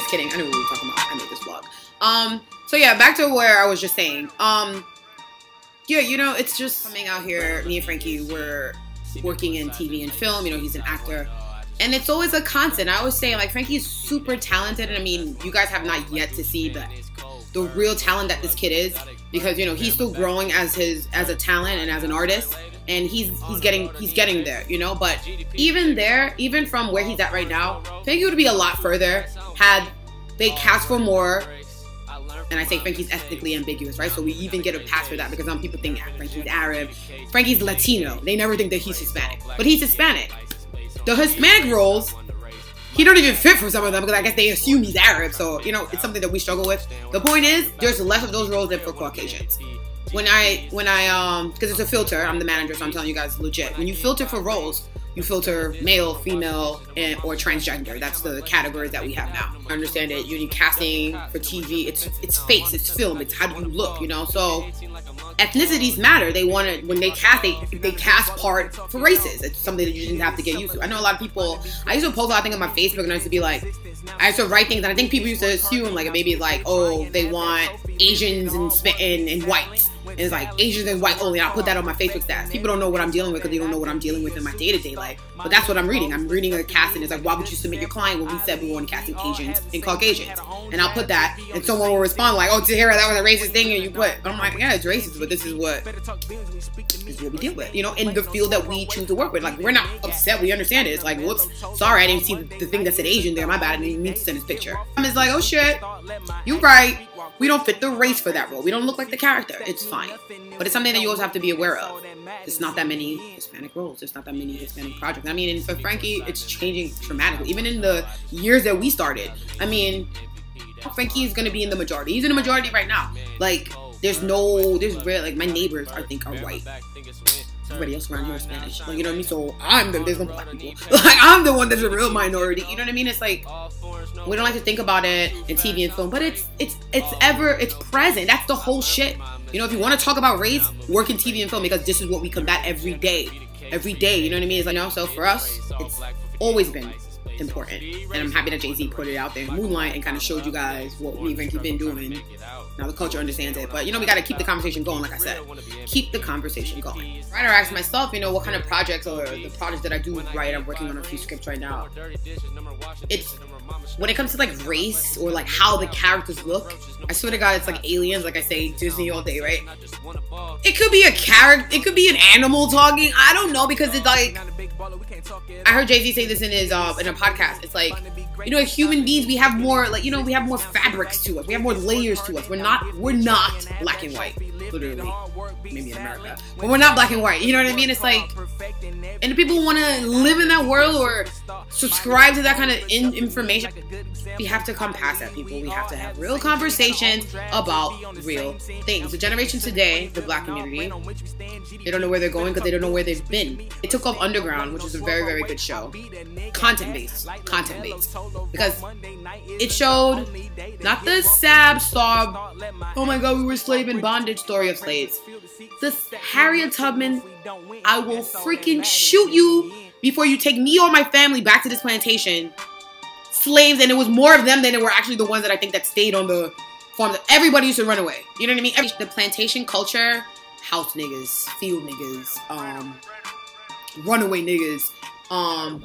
just kidding. I know what we were talking about. I made this vlog. So yeah, back to where I was just saying. Yeah, you know, it's just coming out here. Me and Frankie were working in TV and film. You know, he's an actor. And it's always a constant. I always say, like, Frankie's super talented. And I mean, you guys have not yet to see the real talent that this kid is. Because, you know, he's still growing as a talent and as an artist. And he's getting there, you know. But even there, even from where he's at right now, Frankie would be a lot further had they cast for more. And I say Frankie's ethnically ambiguous, right? So we even get a pass for that because some people think Frankie's Arab. Frankie's Latino. They never think that he's Hispanic. But he's Hispanic. The Hispanic roles, he don't even fit for some of them because I guess they assume he's Arab. So, you know, it's something that we struggle with. The point is, there's less of those roles than for Caucasians. When I, because it's a filter, I'm the manager, so I'm telling you guys legit. When you filter for roles, you filter male, female, or transgender. That's the categories that we have now. I understand it. You're casting for TV. It's face. It's film. It's how do you look, you know? So ethnicities matter. They want to, when they cast, they cast part for races. It's something that you didn't have to get used to. I know a lot of people, I used to post a lot of things on my Facebook and I used to be like, I used to write things and I think people used to assume like maybe like, oh, they want Asians and whites. And it's like Asians and white only. I'll put that on my Facebook stats. People don't know what I'm dealing with because they don't know what I'm dealing with in my day-to-day life. But that's what I'm reading. I'm reading a casting. It's like, why would you submit your client when we said we weren't casting Asians and Caucasians? And I'll put that, and someone will respond like, oh, Tahyira, that was a racist thing, and you put. I'm like, yeah, it's racist, but this is what we deal with, you know, in the field that we choose to work with. Like, we're not upset. We understand it. It's like, whoops, sorry, I didn't see the thing that said Asian there. My bad. I didn't mean to send this picture. It's like, oh shit, you're right. We don't fit the race for that role. We don't look like the character. It's fine. But it's something that you always have to be aware of. There's not that many Hispanic roles. There's not that many Hispanic projects. I mean, and for Frankie, it's changing dramatically. Even in the years that we started. I mean, Frankie is going to be in the majority. He's in the majority right now. Like, there's rare, like, my neighbors, I think, are white. Everybody else around here is Spanish. Like, you know what I mean? So there's no black people. Like, I'm the one that's a real minority. You know what I mean? It's like, we don't like to think about it in TV and film, but it's present. That's the whole shit. You know, if you want to talk about race, work in TV and film because this is what we combat every day. Every day, you know what I mean? It's like, you know, so for us, it's always been important. And I'm happy that Jay-Z put it out there in Moonlight and kind of showed you guys what me and Frankie been doing. Now the culture understands it. But, you know, we got to keep the conversation going, like I said. Keep the conversation going. Right, I asked myself, you know, what kind of projects or the projects that I do write. I'm working on a few scripts right now. It's, when it comes to, like, race or, like, how the characters look, I swear to God, it's like aliens. Like I say, Disney all day, right? It could be a character. It could be an animal talking. I don't know because it's like, I heard Jay-Z say this in his in a podcast. It's like, you know, as human beings, we have more, like, you know, we have more fabrics to us. We have more layers to us. We're not black and white, literally. Maybe in America, but we're not black and white. You know what I mean? It's like, and the people want to live in that world or subscribe to that kind of information. We have to come past that, people. We have to have real conversations about real things. The generation today, the black community, they don't know where they're going because they don't know where they've been. It took off Underground, which is a very, very good show. Content-based. Because it showed not the sad, sob, oh my God, we were slave in bondage story of slaves. This Harriet Tubman, I will freaking shoot you before you take me or my family back to this plantation. Slaves, and it was more of them than it were actually the ones that I think that stayed on the farm. Everybody used to run away. You know what I mean? The plantation culture, house niggas, field niggas, runaway niggas,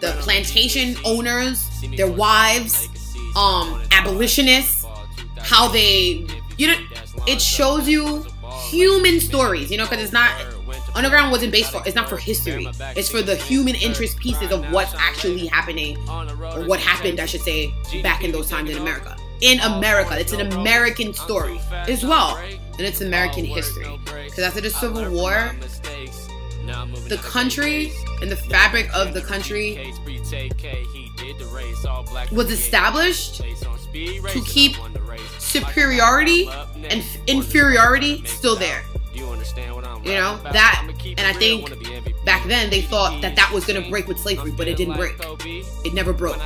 the plantation owners, their wives, abolitionists, how they, you know, it shows you human stories, you know, because it's not, Underground wasn't based for, it's not for history. It's for the human interest pieces of what's actually happening, or what happened, I should say, back in those times in America. In America, it's an American story as well, and it's American history. Because after the Civil War, the country and the fabric of the country was established to keep superiority and inferiority still there. You know, that, and I think back then they thought that that was going to break with slavery, but it didn't break. It never broke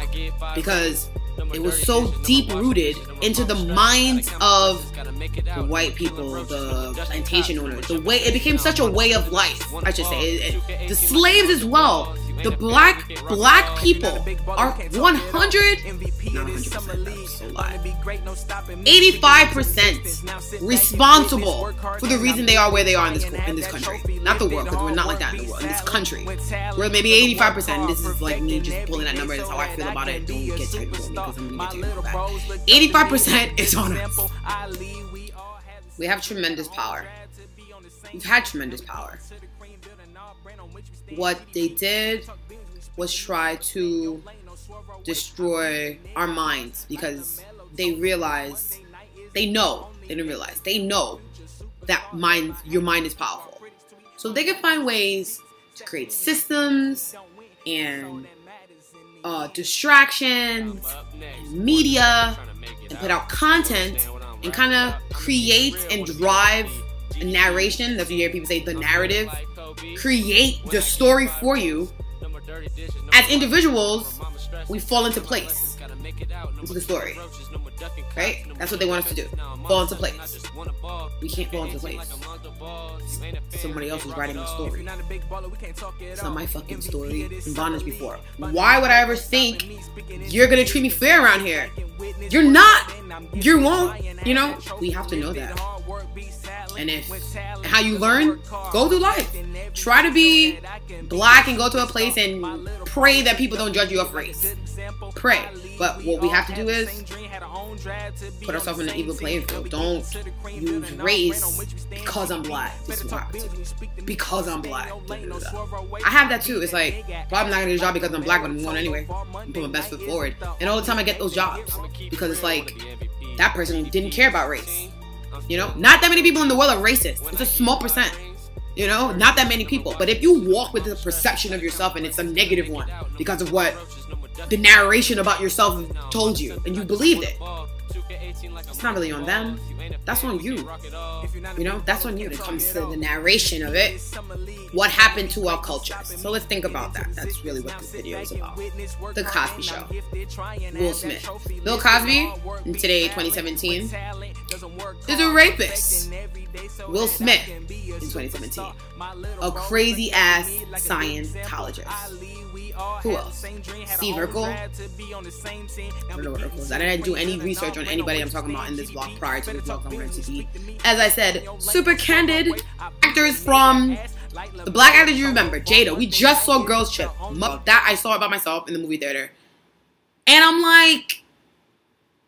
because it was so deep rooted into the minds of the white people, the plantation owners, the way it became such a way of life, I should say. The slaves as well. The black people are 100 Not 100%, that's a lie. 85% responsible for the reason they are where they are in this country. Not the world, because we're not like that in the world. In this country, we're maybe 85%. This is like me just pulling that number. That's how I feel about it. Don't get technical with me, because I'm going to get technical back. 85% is on us. We have tremendous power. We've had tremendous power. What they did was try to destroy our minds, because they realize, they know that your mind is powerful. So they can find ways to create systems and distractions, and media, and put out content and kind of create and drive a narration. That's what you hear people say, the narrative. Create the story for you. As individuals, we fall into place, into the story, right? That's what they want us to do, fall into place. We can't fall into place. Somebody else is writing the story. It's not my fucking story. I've been bondage before. Why would I ever think you're gonna treat me fair around here? You're not. You won't. You know, we have to know that. And how you learn, go through life. Try to be black and go to a place and pray that people don't judge you off race. Pray. But what we have to do is put ourselves in an even playing field. Don't use race because I'm black. This is what happens to me. Because I'm black. I have that too. It's like, probably not going to get a job because I'm black, but I'm going anyway. I'm putting my best foot forward. And all the time I get those jobs because it's like, that person didn't care about race. You know, not that many people in the world are racist. It's a small percent. You know, not that many people. But if you walk with the perception of yourself and it's a negative one because of what the narration about yourself told you and you believed it, it's not really on them. That's on you. You know, that's on you. When it comes to the narration of it, what happened to our culture. So let's think about that. That's really what this video is about. The Cosby Show. Will Smith. Bill Cosby, in today, 2017, is a rapist. Will Smith, in 2017, a crazy ass Scientologist. Who else? Steve Urkel. I don't know what Urkel is. I didn't do any research on anybody I'm talking about in this vlog prior to this vlog. I wanted to be, as I said, super candid. Actors from the black actors you remember. Jada. We just saw Girls Trip. That I saw it by myself in the movie theater. And I'm like,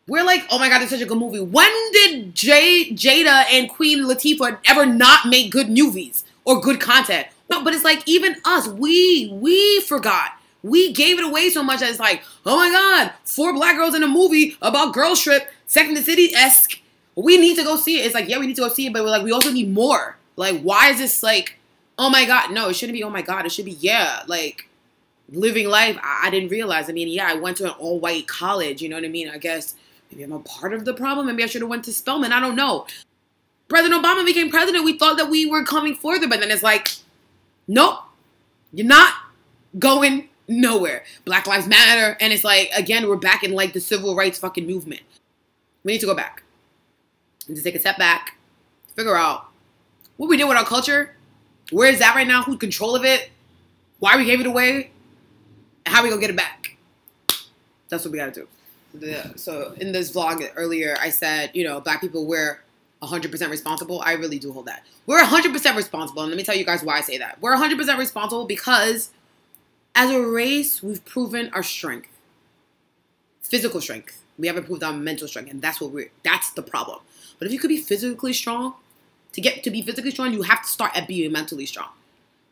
we're like, oh my god, it's such a good movie. When did Jada and Queen Latifah ever not make good movies or good content? No, but it's like, even us, we forgot. We gave it away so much that it's like, oh my god, 4 black girls in a movie about Girls Trip, Sex and the City-esque. We need to go see it. It's like, yeah, we need to go see it, but we're like, we also need more. Like, why is this like, oh my god? No, it shouldn't be, oh my god. It should be, yeah, like, living life. I didn't realize. I mean, yeah, I went to an all-white college, you know what I mean? I guess maybe I'm a part of the problem. Maybe I should have went to Spelman. I don't know. President Obama became president. We thought that we were coming further, but then it's like, nope, you're not going nowhere. Black Lives Matter. And it's like, again, we're back in like the civil rights fucking movement. We need to go back. We need to take a step back. Figure out what we did with our culture. Where is that right now? Who's in control of it? Why we gave it away? And how we gonna get it back? That's what we gotta do. So in this vlog earlier, I said, you know, black people, we're 100% responsible. I really do hold that. We're 100% responsible. And let me tell you guys why I say that. We're 100% responsible because as a race, we've proven our strength. Physical strength. We haven't proved our mental strength. And that's that's the problem. But if you could be physically strong, to be physically strong, you have to start at being mentally strong.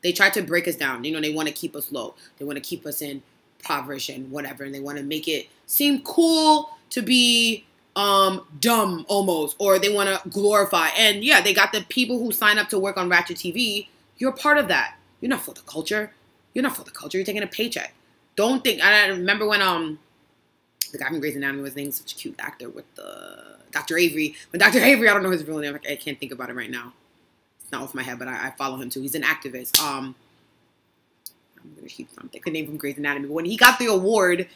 They try to break us down. You know, they want to keep us low. They want to keep us in impoverished and whatever. And they want to make it seem cool to be dumb almost, or they want to glorify. And yeah, they got the people who sign up to work on Ratchet TV. You're part of that. You're not for the culture. You're not for the culture. You're taking a paycheck. Don't think. I remember when the guy from Grey's Anatomy was named such a cute actor with Dr. Avery. When Dr. Avery, I don't know his real name. I can't think about it right now. It's not off my head, but I follow him too. He's an activist. I'm gonna keep something. The name from Grey's Anatomy. But when he got the award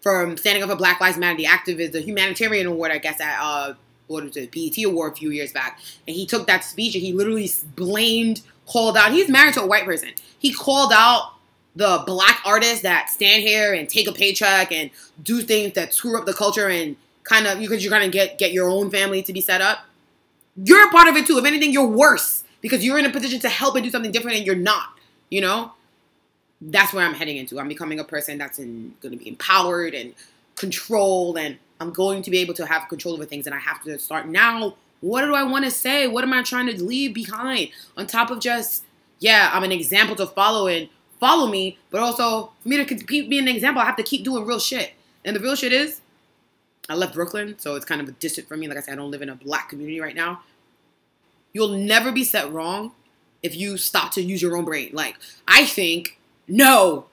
from standing up for Black Lives Matter, the activist, the humanitarian award, I guess, at what was it, BET award a few years back, and he took that speech and he literally called out. He's married to a white person. He called out the black artists that stand here and take a paycheck and do things that screw up the culture and kind of, because you're going to get your own family to be set up. You're a part of it too. If anything, you're worse because you're in a position to help and do something different and you're not, you know? That's where I'm heading into. I'm becoming a person that's going to be empowered and controlled, and I'm going to be able to have control over things, and I have to start now. What do I want to say? What am I trying to leave behind? On top of just, yeah, I'm an example to follow and follow me, but also for me to keep being an example, I have to keep doing real shit. And the real shit is, I left Brooklyn, so it's kind of a distant for me. Like I said, I don't live in a black community right now. You'll never be set wrong if you stop to use your own brain. Like, I think, no,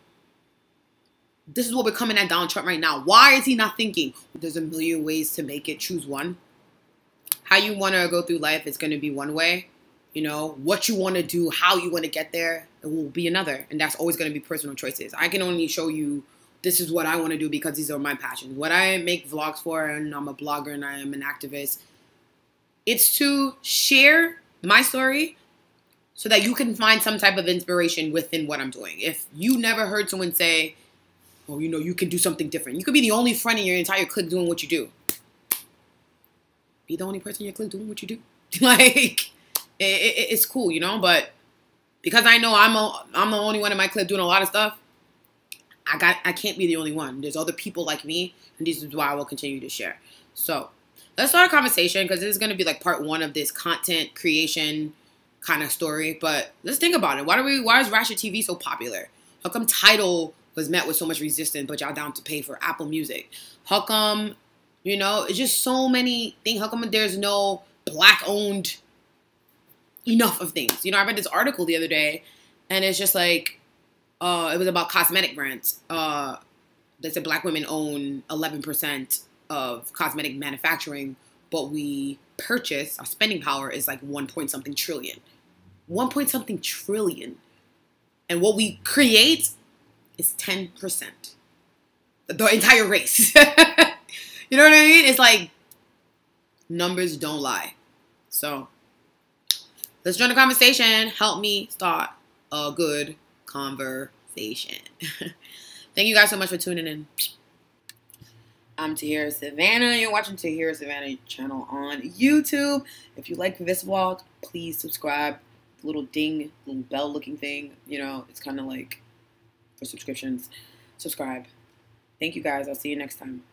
this is what we're coming at Donald Trump right now. Why is he not thinking? There's a million ways to make it. Choose one. How you want to go through life is going to be one way. You know, what you want to do, how you want to get there, it will be another. And that's always going to be personal choices. I can only show you this is what I want to do because these are my passions. What I make vlogs for, and I'm a blogger and I am an activist, it's to share my story so that you can find some type of inspiration within what I'm doing. If you never heard someone say, oh, you know, you can do something different. You could be the only friend in your entire clique doing what you do. Be the only person in your clique doing what you do. Like, it's cool, you know? But because I know I'm the only one in my clique doing a lot of stuff, I can't be the only one. There's other people like me, and this is why I will continue to share. So let's start a conversation, because this is going to be like part one of this content creation kind of story. But let's think about it. Why is Ratchet TV so popular? How come Tidal was met with so much resistance, but y'all down to pay for Apple Music? How come, you know, it's just so many things. How come there's no black-owned enough of things? You know, I read this article the other day, and it's just like, it was about cosmetic brands. They said black women own 11% of cosmetic manufacturing, but we purchase, our spending power is like 1 point something trillion. 1 point something trillion. And what we create is 10%. The entire race. You know what I mean? It's like, numbers don't lie. So, let's join the conversation. Help me start a good conversation. Thank you guys so much for tuning in. I'm Tahyira Savanna. You're watching Tahyira Savanna channel on YouTube. If you like this vlog, please subscribe. The little ding, little bell looking thing, you know, it's kind of like for subscriptions. Subscribe. Thank you guys. I'll see you next time.